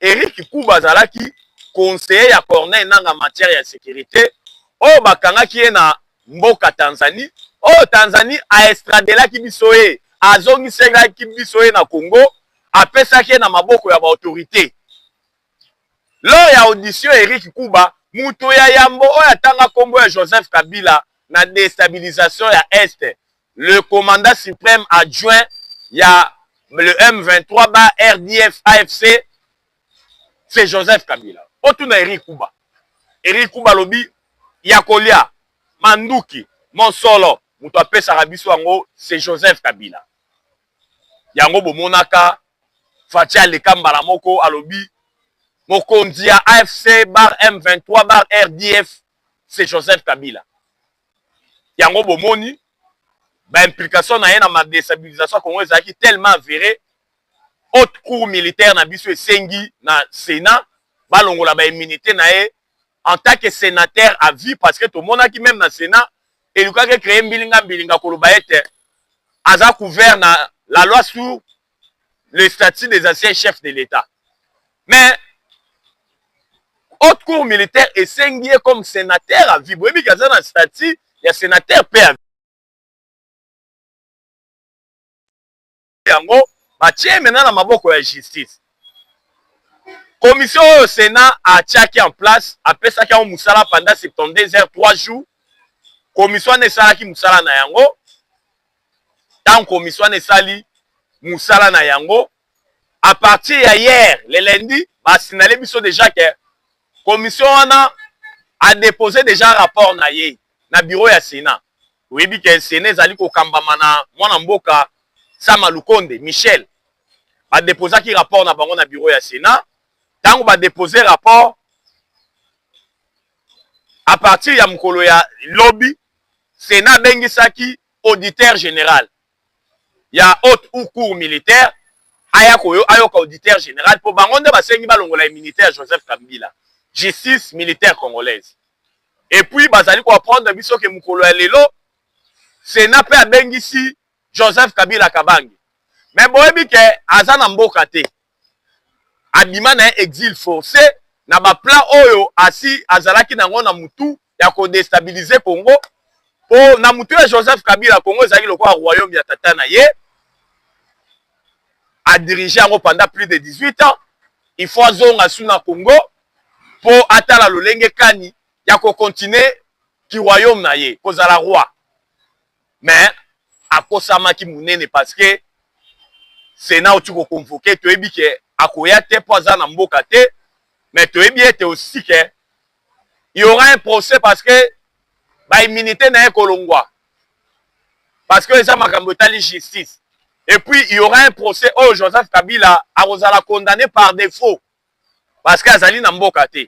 Eric Kuba zalaki conseiller ya Corneille Nangaa matière ya sécurité. Oh bakangaki ye na mboka Tanzanie. Oh Tanzanie a estradelaki biso ye, azongiselaki biso ye na Congo, apesaki ye na maboko ya ba autorité. Lors ya audition Eric Kuba, muto ya yambo oyo atanga kombo ya Joseph Kabila na déstabilisation ya Est, le commandant suprême adjoint ya le M23 ba RDF AFC, c'est Joseph Kabila. Otuna Eric Kuba. Eric Kuba lobi yakolia manduki monsolo muto apesa biso yango, c'est Joseph Kabila. Yango bomonaka Fatia Lekambala moko alobi mokonzi ya AFC bar M23 bar RDF, c'est Joseph Kabila. Yango bomoni ba implication na ye na ma déstabilisation Congo ezaki tellement avéré, haute cour militaire na biso esengi na Sénat balongola ba immunité na ye en tant que sénateur à vie, parce que tout le monde qui même dans le Sénat et le cas que créé mbilinga koloba ete aza couvert na la loi sur le statut des anciens chefs de l'État. Mais haute cour militaire esengi comme sénateur à vie. Boyebi kaza na statut ya sénateur pe à vie. Yango batie maintenant na maboko ya justice. Commission au Sénat a tchaki en place, après ça qui a moussala pendant 72 heures 3 jours. Commission ne sala ki moussala na yango. Tant commission ne sali moussala na yango. À partir de hier, le lundi, bah signalé biso déjà que commission a déposé déjà un rapport na ye na bureau ya Sénat. Oui, bi que Sénat zali ko kambama na mwana mboka Sama Lukonde Michel a déposé un rapport na bango na bureau ya Sénat. Tant va déposer rapport à partir ya mukolo ya lobby, Sénat bengisaki auditeur général. Ya haute ou cour militaire ayoka auditeur général pour bangonde basengi balongola militaire Joseph Kabila. Justice militaire congolaise. Et puis bazali ko apprendre biso ke mukolo ya lelo Sénat pe abengisi Joseph Kabila Kabangi. Mais boyebi ke azana mboka te. Abima na exil forcé na ba plan oyo asi azalaki nango na mutu ya ko déstabiliser Congo. Po na mutu ya Joseph Kabila Congo ezaki lokola royaume ya tata na ye. A dirigé yango pendant plus de 18 ans. Il faut zonga suna Congo po atala lolenge kani ya ko continuer ki royaume na ye kozala roi. Mais akosama ki munene parce que Sénat otu ko convoquer to ebi ke akoya te po za na mboka te, mais to ebi ete aussi que il y aura un procès parce que ba immunité na ekolongwa. Parce que ça makambo tali justice. Et puis il y aura un procès au Joseph Kabila a condamné par défaut parce que azali na mboka te.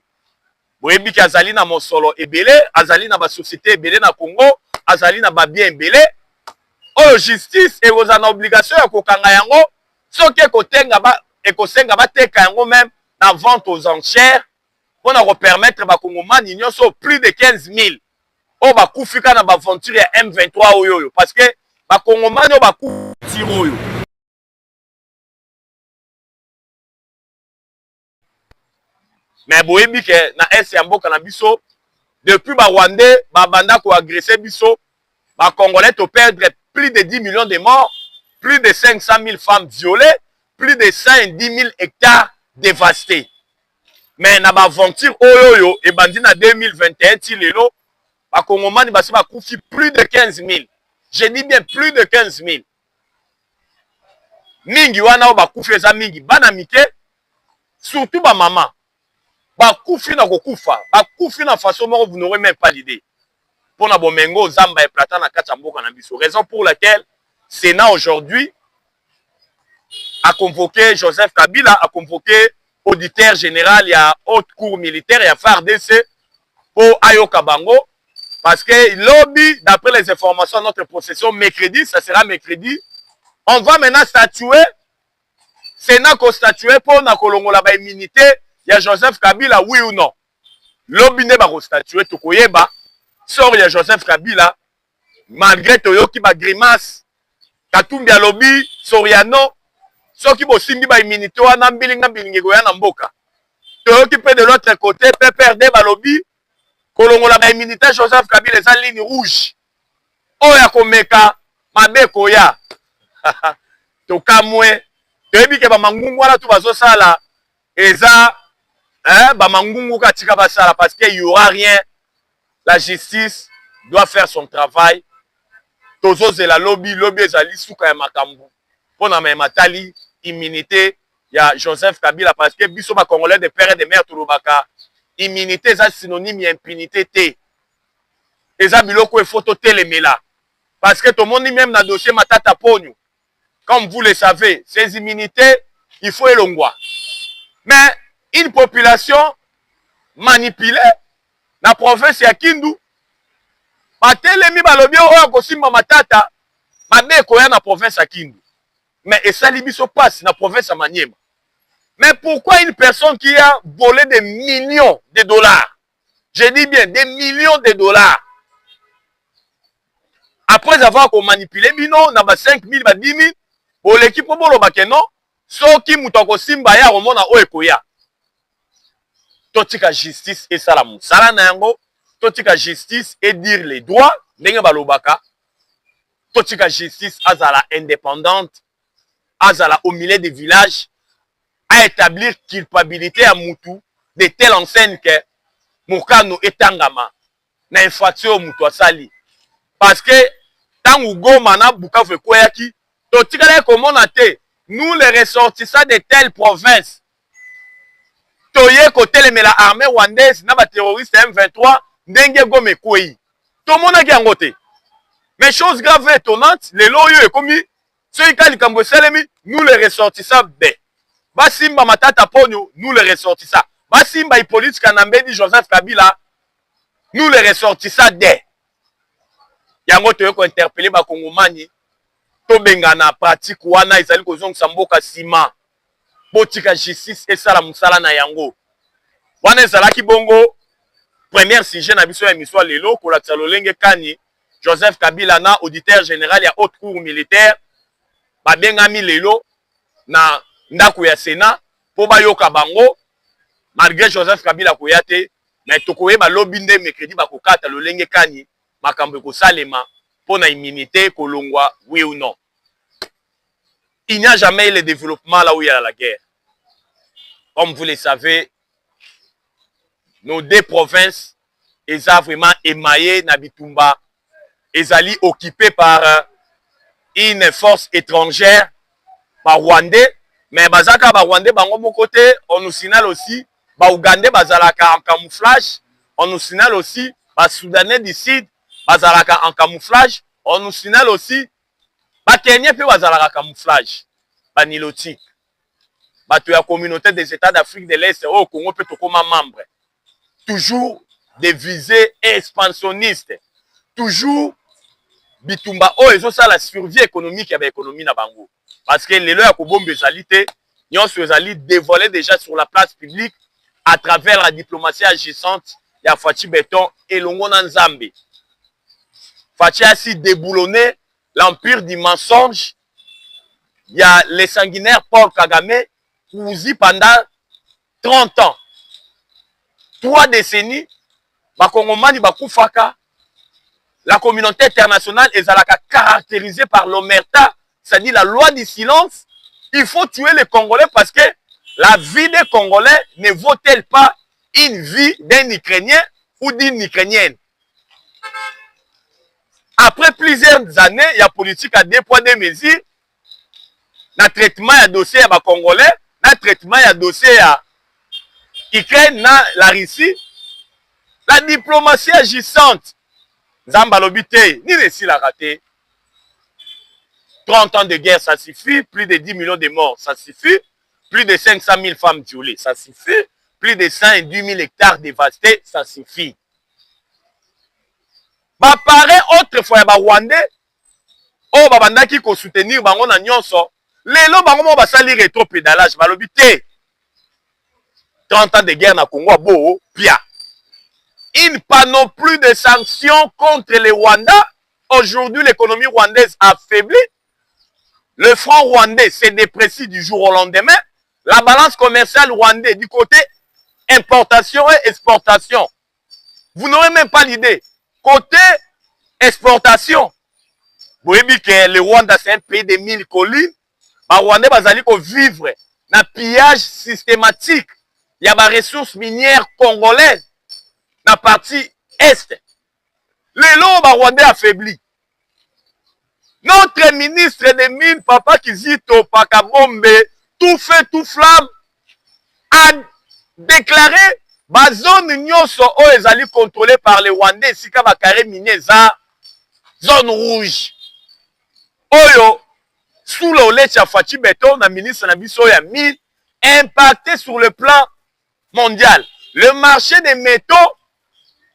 Boyebi ke azali na mosolo ebele, azali na ba société ebele na Congo, azali na ba bien ebele. Oh justice et vous en obligation ya kokanga yango soki ekotenga ba ekosenga bateka yango même na vente aux enchères pour na permettre ba kongomani nyonso plus de 15 000 o ba kufika na ba aventure ya M23 oyo parce que ba kongomani o ba kufira oyo. Mais boyebi ke na est ya mboka na biso depuis ba Rwandais ba banda ko agresser biso ba Congolais to perdre plus de 10 millions de morts, plus de 500 000 femmes violées, plus de 110 000 hectares dévastés. Mais na ba aventure oyo et bandi na 2021 ti lelo ba kongomani basi ba kufi plus de 15 000. Je dis bien plus de 15 000. Mingi wana ba kufi eza mingi bana mike surtout ba maman. Ba kufi na kokufa, ba kufi na façon moko vous n'aurez même pas l'idée. Pour na bomengo zamba et plata na kati mboka na biso. Raison pour laquelle Sénat aujourd'hui a convoqué Joseph Kabila, a convoqué auditeur général, il y a haute cour militaire, il y a FARDC pour Ayoka Bango. Parce que lobby, d'après les informations de notre possession, mercredi, ça sera mercredi, on va maintenant statuer, Sénat ko statuer pour na kolongola ba immunité, il y a Joseph Kabila, oui ou non. Lobby ne ba ko statuer, tokoyeba. Sort ya Joseph Kabila, malgré toyoki ba grimace, Katumbi alobi, Soriano, soki bo simbi ba immunité wana mbilinga mbilingi goya na mboka. occupé de l'autre côté, PPRD balobi, kolongola ba immunité Joseph Kabila eza ligne rouge. Oya komeka mabe koya. Tokamwe. Toyebi ke ba mangungu wana tu bazosala eza ba mangungu katika basala parce qu'il y aura rien. La justice doit faire son travail. Tozo zela lobby ezali suka ya makambu. Pona ma matali immunité ya Joseph Kabila parce que biso ba congolais de père et de mère tulobaka immunité eza synonyme ya impunité te. Eza biloko e photo telemela parce que tout le monde même na dossier Matata Ponyo. Comme vous le savez, ces immunités, il faut elongwa. Mais une population manipulée na province ya Kindu batelemi balobi oyo kosimba Matata mabe koya na province ya Kindu. Mais esali biso passe na province ya Maniema. Mais pourquoi une personne qui a volé des millions de dollars, je dis bien des millions de dollars, après avoir manipulé bino na ba 5 000 ba 10 000 pour l'équipe bolo bakeno soki mutoko simba ya romona oyo koya totika justice et sala musala na yango totika justice et dire les droits ndenge balobaka totika justice azala indépendante azala au milieu des villages à établir culpabilité à mutu de telle enseigne que mokano etangama na infraction mutu asali parce que tangu Goma na Bukavu ekoyaki totikala komona te nous les ressortissants de telle province toye kotelemela armée rwandaise na ba terroristes M23 ndenge Goma ekoyi tomonaki yango te. Mais chose grave et étonnante lelo oyo ekomi soki kali kambo esalemi nous les ressortissants be basimba Matata Ponyo nous les ressortissants basimba Hippolyte Kanambedi Joseph Kabila nous les ressortissants de yango toye ko interpeller ba kongomani to bengana pratique wana ezali kozongisa mboka sima botika justice esala musala na yango wana ezalaki bongo première sujet na biso ya miswa lelo kolakisa lolenge kani Joseph Kabila na auditeur général ya haute cour militaire babengami lelo na ndako ya Sénat po bayoka bango malgré Joseph Kabila koya te mais tokoyeba lobi nde mercredi bakokata lolenge kani makambo kosalema pona immunité kolongwa oui ou non. Il n'y a jamais eu le développement là où il y a la guerre. Comme vous le savez, nos deux provinces, elles ont vraiment émaillé Nabitumba, elles sont occupées par une force étrangère, par Rwandais, mais bazaka ba Rwandais bango mon côté, on nous signale aussi, ba Ougandais bazalaka en camouflage, on nous signale aussi, ba Soudanais du Sud bazalaka en camouflage, on nous signale aussi ba Kenya pe bazalaka camouflage, ba nilotique. Bato ya communauté des États d'Afrique de l'Est au Congo peut tokoma membre. Toujours des visées expansionnistes. Toujours bitumba o ezo ça la survie économique ya ba économie na bango. Parce que les lois kobombe ezalité, nyonso ezali dévoilé déjà sur la place publique à travers la diplomatie agissante ya Fachi Beton et Longo Nzambe. Fachi a si déboulonné l'empire du mensonge. Il y a les sanguinaires Paul Kagame, Kouzi pendant 30 ans. 3 décennies, Bakongomani Bakufaka, la communauté internationale est caractérisée par l'omerta, c'est-à-dire la loi du silence. Il faut tuer les Congolais parce que la vie des Congolais ne vaut-elle pas une vie d'un Ukrainien ou d'une Ukrainienne? Après plusieurs années, il y a politique à 2 poids 2 mesures. Na traitement ya dossier ya ba Congolais, na traitement ya dossier ya Ukraine na la Russie, la diplomatie agissante. Zamba lobité, ni réussi la raté. 30 ans de guerre, ça suffit. Plus de 10 millions de morts, ça suffit. Plus de 500 000 femmes violées, ça suffit. Plus de 110 000 hectares dévastés, ça suffit. Bah, pareil, autrefois, bah, Rwandais, oh, bah, bandaki ko soutenir, bah, on a nyonso. Lelo, bah, on va salir rétro-pédalage, bah, lobité. 30 ans de guerre na Congo, beau, pia. Il n'y a pas non plus de sanctions contre les Rwandais. Aujourd'hui, l'économie rwandaise a affaibli. Le franc rwandais s'est déprécié du jour au lendemain. La balance commerciale rwandaise du côté importation et exportation. Vous n'aurez même pas l'idée. Côté exportation, vous voyez que le Rwanda, c'est un pays de 1000 collines. Les Rwandais vont vivre dans le pillage systématique. Il y a des ressources minières congolaises dans la partie est. Les lots, les Rwandais affaiblis. Notre ministre des Mines, Papa Kizito Pakabombe, tout fait, tout flamme, a déclaré la zone nyonso est contrôlée par les Rwandais, si ka carré minier za zone rouge. Oyo, sous le lait Fachi Beton, la ministre Nabiso ya mine, impacté sur le plan mondial. Le marché des métaux,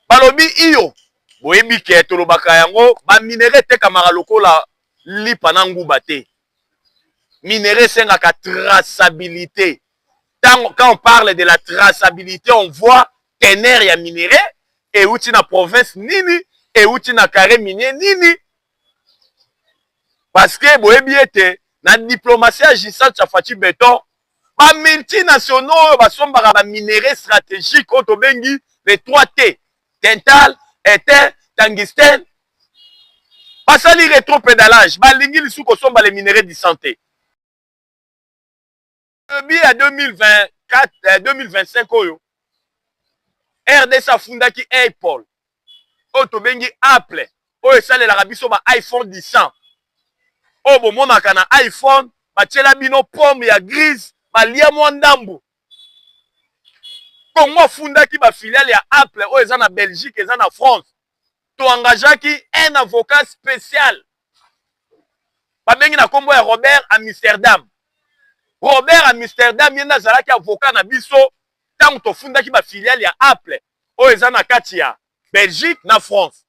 balobi iyo, boyebi ke tolobaka yango, ba minéré te kamara lokola li panangu bate. Minéré c'est la traçabilité. Quand on parle de la traçabilité, on voit tener ya minéré et outi na province nini et outi na carré minier nini. Parce que boyebi ete na diplomatie agissante ya Fachi Beton, ba multinationaux ba sombara ba minéré stratégique auto bengi les 3T, tintal, éther, tungstène. Basali rétropédalage, ba lingi lisu ko somba les minéraux de santé. À 2024, 2025 oyo, RDC afundaki Apple, auto bengi Apple, oyo sale la rabiso ba iPhone 10. Oyo bomonaka na iPhone, batiela bino pomme ya grise, balia mwa ndambu. Kongo afundaki ba filiale ya Apple, oyo eza na Belgique, eza na France. To engageaki un avocat spécial. Babengi na kombo ya Robert Amsterdam. Robert Amsterdam yenda zalaki avocat na biso tango tofundaki ba filiale ya Apple oyo eza na kati ya Belgique na France.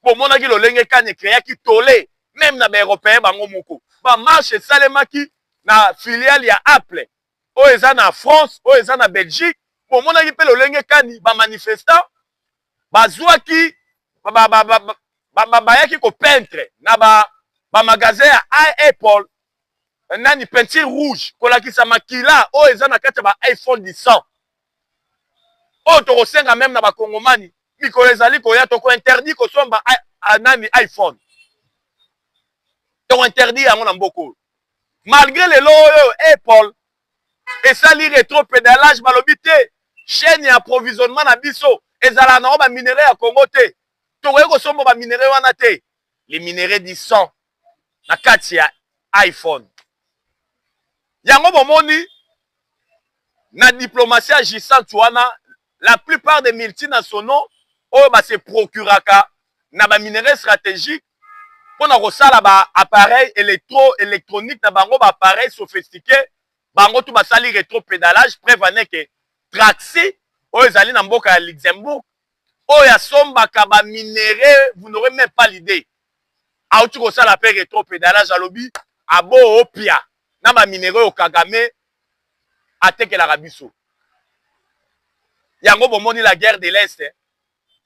Bomonaki lolenge kane créaki tolé même na ba européen bango moko. Ba marche salemaki na filiale ya Apple oyo eza na France, oyo eza na Belgique. Bomonaki pe lolenge kani ba manifestant bazwaki bayaki ko peintre na ba magasin ya Apple. Nani peinture rouge kolakisa makila o eza na kati ba iPhone 10. O to kosenga même na ba kongomani mikolo ezali koya to ko interdit ko somba nani iPhone. To interdit yango na mboko. Malgré le lo Apple esali rétropédalage balobi te chaîne ya approvisionnement na biso ezala na ba minéraux ya Congo te. To ko somba ba minéraux wana te. Les minéraux 10 na kati ya iPhone. Yango bomoni na diplomatie agissante wana la plupart des multinationaux oyo ba se procuraka na ba minéraux stratégiques pona kosala ba appareil électronique na bango ba appareil sophistiqué bango tout basali rétropédalage preuve que Traxi oyo ezali na mboka ya Luxembourg oyo asombaka ba minéraux vous n'aurez même pas l'idée auti kosala pe rétropédalage alobi abo opia na ba minéraux au Kagame atekelaka biso. Yango bomoni la guerre de l'Est,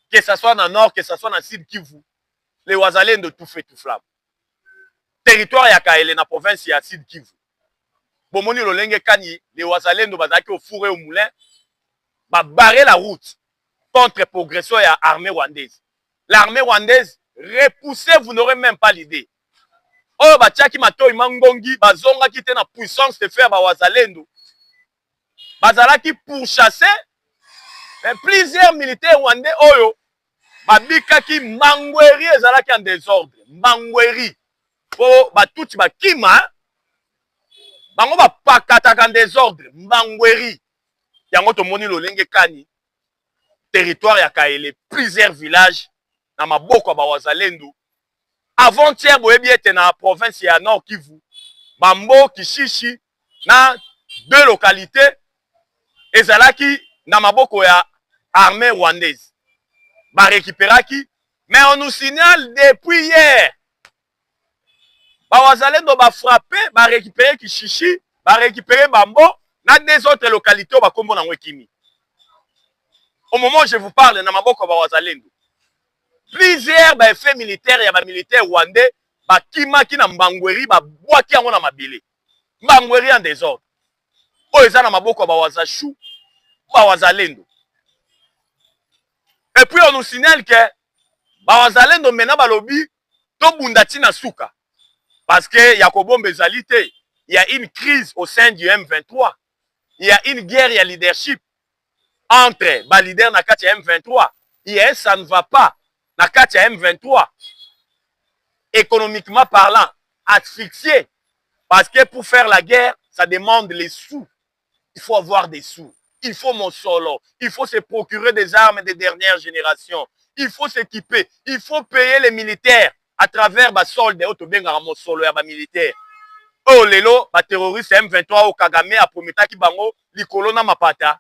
que ce soit dans le nord, que ce soit dans le sud Kivu, les Wazalendo tout fait tout flamme. Territoire ya Kaele na province ya sud Kivu. Bomoni lolenge kani les Wazalendo bazaki au four et au moulin, ba barrer la route contre progression ya armée rwandaise. L'armée rwandaise repoussée, vous n'aurez même pas l'idée. Oh batiaki matoi mangongi bazonga ki te na puissance de faire ba Wazalendo bazalaki pour chasser plusieurs militaires rwandais oyo babikaki Mangweri ezalaki en désordre Mangweri po batuti bakima bango bapakataka en désordre Mangweri yango tomoni lolenge kani territoire ya Kaele plusieurs villages na maboko ba Wazalendo. Avant-hier, boyebi ete na province ya Nord Kivu, Bambo, Kishishi, na deux localités, ezalaki na maboko ya armée rwandaise. Ba récupéraki, mais on nous signale depuis hier. Ba Wazalendo ba frappé, ba récupéré Kishishi, ba récupéré Bambo, na des autres localités ba kombo na Mwekimi. Au moment où je vous parle, na maboko ba Wazalendo. Plusieurs effets militaires, il y a des militaires rwandais, qui na Mbangweri, boaki yango na mabele. Mbangweri en désordre. O eza na maboko ba Wazashu. Wazalendo. Et puis on nous signale que Wazalendo maintenant balobi to bundati na suka parce que Yakobo Mbezalité, il y a une crise au sein du M23. Il y a une guerre, il y a leadership entre les leaders na kati ya M23. Et ça ne va pas na kati ya M23. Économiquement parlant, asphyxié. Parce que pour faire la guerre, ça demande les sous. Il faut avoir des sous. Il faut mon solo. Il faut se procurer des armes des dernières générations. Il faut s'équiper. Il faut payer les militaires à travers ma solde. Mon solo et ma militaire. Oh lelo, ba terroriste M23 au Kagame a prometaki bango likolo na mapata.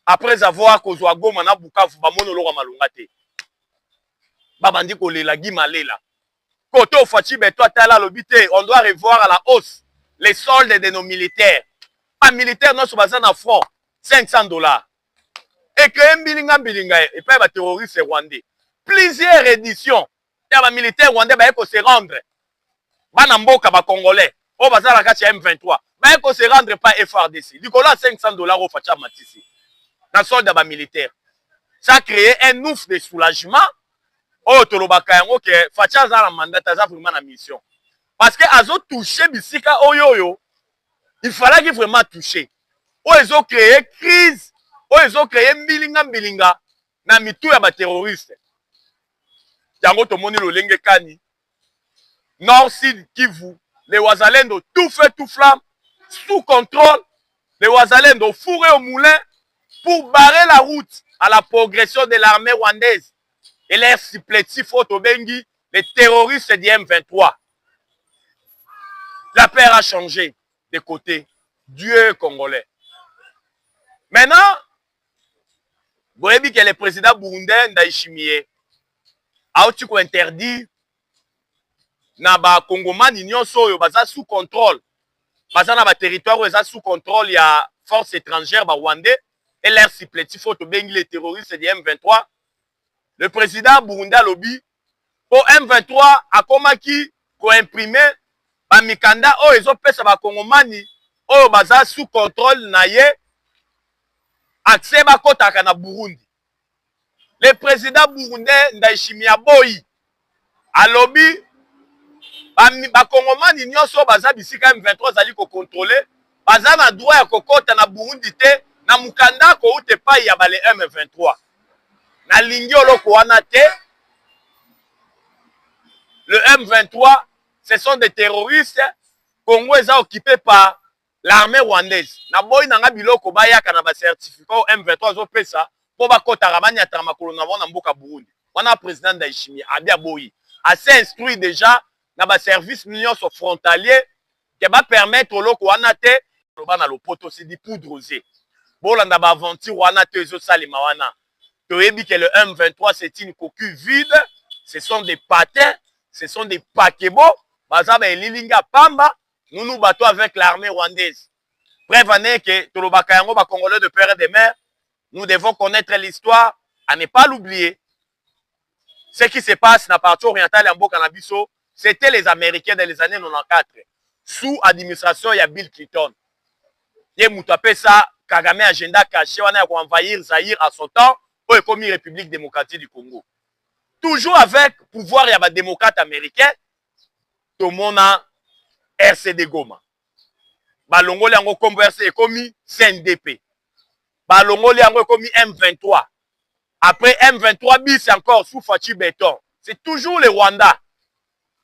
Après avoir kozwa Goma na Bukavu ba mono loko malunga te. Ba bandi ko lela gimalela. Koto Fachi beto atala lobité, on doit revoir à la hausse les soldes de nos militaires. Pas militaires non sur bazan à front, $500. Et que bilinga et pas ba terroriste rwandais. Plusieurs éditions. Ya ba militaire rwandais ba eko se rendre. Bana mboka ba congolais. O bazala kati ya M23. Ba eko se rendre pas FRDC. Nicolas $500 au Facha Matisi. Dans solde ba militaire. Ça a créé un ouf de soulagement. Oh, tolobaka yango ke Facha za la mandat za vraiment na mission. Parce que azo touché bisika oyoyo, il fallait qu'il vraiment toucher. Oh, ils ont créé crise. Oh, ils ont créé mbilinga na mitou ya ba terroriste. Yango to moni lo lenge kani. Nord Sud Kivu, les Wazalendo tout fait tout flamme, sous contrôle. Les Wazalendo fourrés au moulin pour barrer la route à la progression de l'armée rwandaise. Et l'air supplétif Otobengi, les terroristes du M23. La paix a changé de côté. Dieu congolais. Maintenant, vous avez vu que le président burundais Ndayishimiye a aussi interdit na ba Congomani nyonso yo baza sous contrôle. Baza na ba territoire baza sous contrôle ya force étrangère ba rwandais et l'air supplétif Otobengi les terroristes du M23. Le président burundais lobby pour M23 a komaki ko imprimer ba mikanda o ezopesa ba Congomani o baza sous contrôle na ye accès ba kotaka na Burundi. Le président burundais Ndayishimiye boyi a lobby ba Congomani nyonso baza bisika M23 zali ko contrôler baza na droit ya kokota na Burundi te na mukanda ko ute pa ya bale M23. Na lingi oloko wana te. Le M23, ce sont des terroristes congolais occupés par l'armée rwandaise. Na boy nanga biloko bayaka na ba certificat au M23 zo pesa po ba kota ramani atama kolona na mboka Burundi. Wana président Ndayishimiye abia boyi a s'instruit déjà na ba service union so frontalier qui va permettre oloko wana te loba na lopoto c'est di poudre rosée. Bolanda ba aventure wana te zo salima wana. Toyebi que le M23 c'est une coquille vide, ce sont des patins, ce sont des paquebots, bazaba elilinga pamba, nous bateaux avec l'armée rwandaise. Prévenez que tolobaka yango ba Congolais de père et de mère, nous devons connaître l'histoire, à ne pas l'oublier. Ce qui se passe dans la partie orientale en Bokanabiso, c'était les Américains dans les années 94, sous administration ya Bill Clinton. Ye moutapé ça, Kagame agenda caché, on a envahir Zaïre à son temps. Ou comme République démocratique du Congo. Toujours avec pouvoir, il y a des démocrates américains. Tout le monde a RCD Goma. Balongo liango comme RCD comme CNDP. Balongo liango comme M23. Après M23 bis encore sous Fachi Béton. C'est toujours les Rwanda.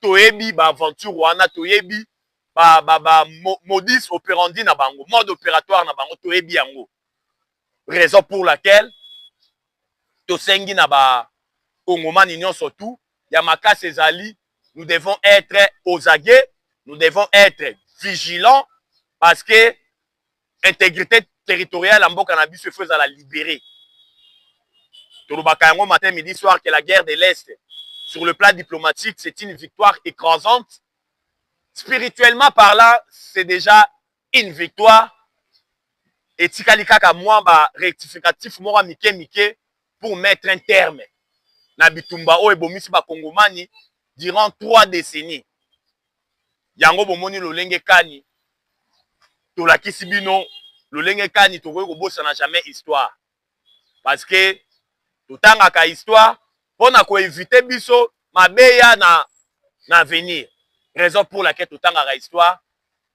Toyebi ba aventure Rwanda, toyebi ba modus operandi na bango, mode opératoire na bango, toyebi yango. Raison pour laquelle Tosengi na ba Congomani nyon surtout, Yamaka Césali, nous devons être aux aguets, nous devons être vigilants parce que l'intégrité territoriale en Bokanabi se faisait à la libérer. Tolobaka yango matin, midi, soir que la guerre de l'Est, sur le plan diplomatique, c'est une victoire écrasante. Spirituellement parlant, c'est déjà une victoire. Et Tikalika Kamwa ba rectificatif mora mike pour mettre un terme na bitumba o ebomisi ba Kongomani durant 3 décennies. Yango bomoni lolenge kani tolakisi bino lolenge kani tokoki kobosana jamais histoire parce que totangaka histoire mpona koevite biso mabeya na avenir. Raison pour laquelle totangaka histoire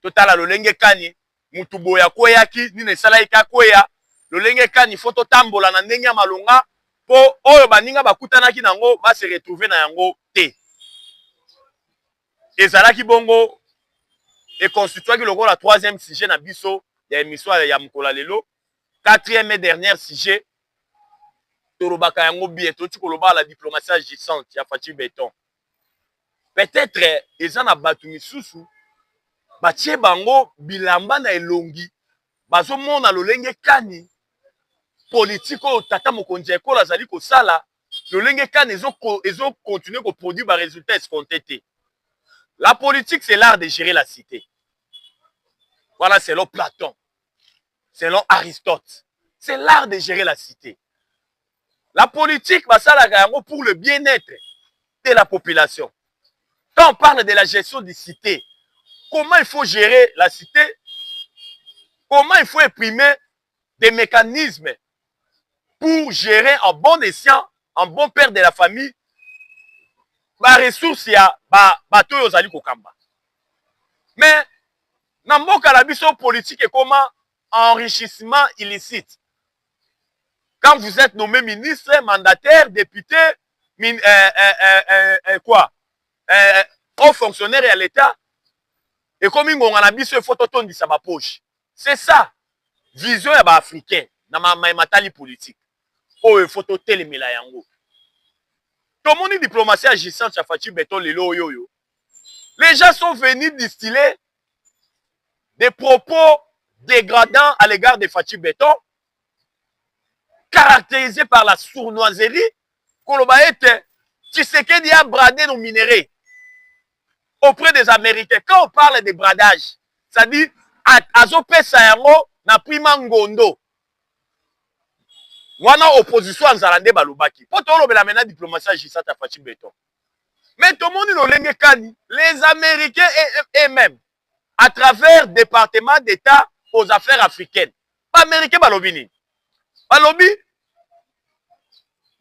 totala lolenge kani mutu boya kweyaki nini esalaki kakweya lolenge kani fo totambola na ndenge ya malonga po oyo baninga bakutanaki nango base retrouver na yango te. Ezalaki bongo econstituaki lokola troisième sujet na biso ya émission ya mkola lelo, quatrième et dernier sujet tolobaka yango bien toti koloba la diplomatie agissante ya Fatou Beton. Peut-être eza na batu misusu batie bango bilamba na elongi bazomona lolenge kani politique oyo tata mokonzi ekola azali kosala lolenge kani ezo continuer ko produire ba résultats escomptés. La politique c'est l'art de gérer la cité. Voilà, selon Platon, selon Aristote, c'est l'art de gérer la cité. La politique basalaka yango pour le bien-être de la population. Quand on parle de la gestion des cités, comment il faut gérer la cité, comment il faut imprimer des mécanismes pour gérer en bon escient, en bon père de la famille, ba ressources ya bato oyo ozali kokamba. Mais na mboka na biso politique et comment enrichissement illicite. Quand vous êtes nommé ministre, mandataire, député, haut fonctionnaire à l'État, et comme on a dit, il faut tondisa ma poche. C'est ça, vision ya ba africain, na matali politique. Oh, il faut télémela yango. Tout le monde diplomatie agissante à Fatou Beton lelo yo. Les gens sont venus distiller des propos dégradants à l'égard de Fatou Beton, caractérisés par la sournoiserie, Kolobaete, Tshisekedi a bradé nos minéraux auprès des Américains. Quand on parle de bradage, ça dit Azope Sayango na prima ngondo. Wana opposition en Zalande balobaki. Poto lobela mena diplomatie agissante à Fatou Beton. Mais tout le monde lolenge kani, les Américains et même à travers département d'État aux affaires africaines. Pas américains balobini. Balobi,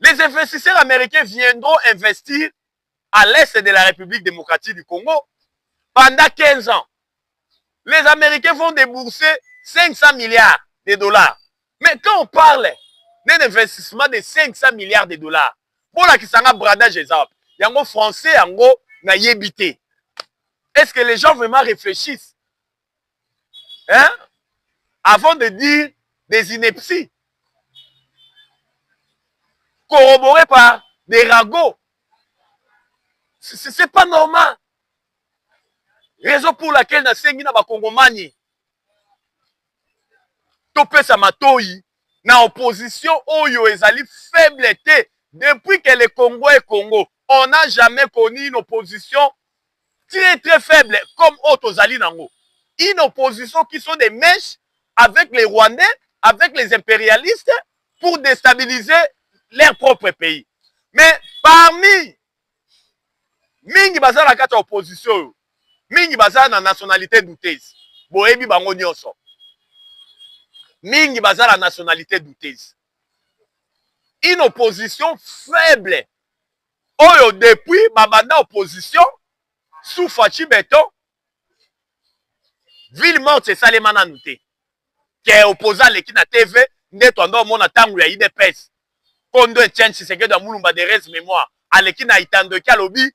les investisseurs américains viendront investir à l'est de la République démocratique du Congo pendant 15 ans. Les Américains vont débourser 500 milliards de dollars. Mais quand on parle d'un investissement de 500 milliards de dollars, pour la kisanga bradage exemple, yango français yango na yebité. Est-ce que les gens vraiment réfléchissent hein, avant de dire des inepties corroborées par des ragots? C'est pas normal. Raison pour laquelle na sengi na bakongomani topesa matoi na opposition oyo ezali faible te. Depuis que le Congo est Congo, on n'a jamais connu une opposition très faible comme Otozali Nango. Une opposition qui sont des mèches avec les Rwandais, avec les impérialistes pour déstabiliser leur propre pays. Mais parmi mingi baza la kata opposition, mingi baza na nationalité douteuse. Boyebi bango nyonso. Mingi baza la nationalité douteuse. Une opposition faible. Oyo depuis babanda opposition sous Fatou Beton, ville morte salema na nouté. Ke opposant leki na TV, ndeto ando mona tangu ya IDPS. Kondo Etienne Tshisekedi da mulumba de res mémoire. Aleki na itando ki alobi,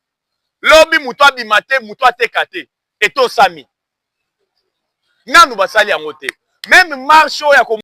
lobi muto abimate, muto atekate. Eto sami. Nanu basali yango te. Même marche ya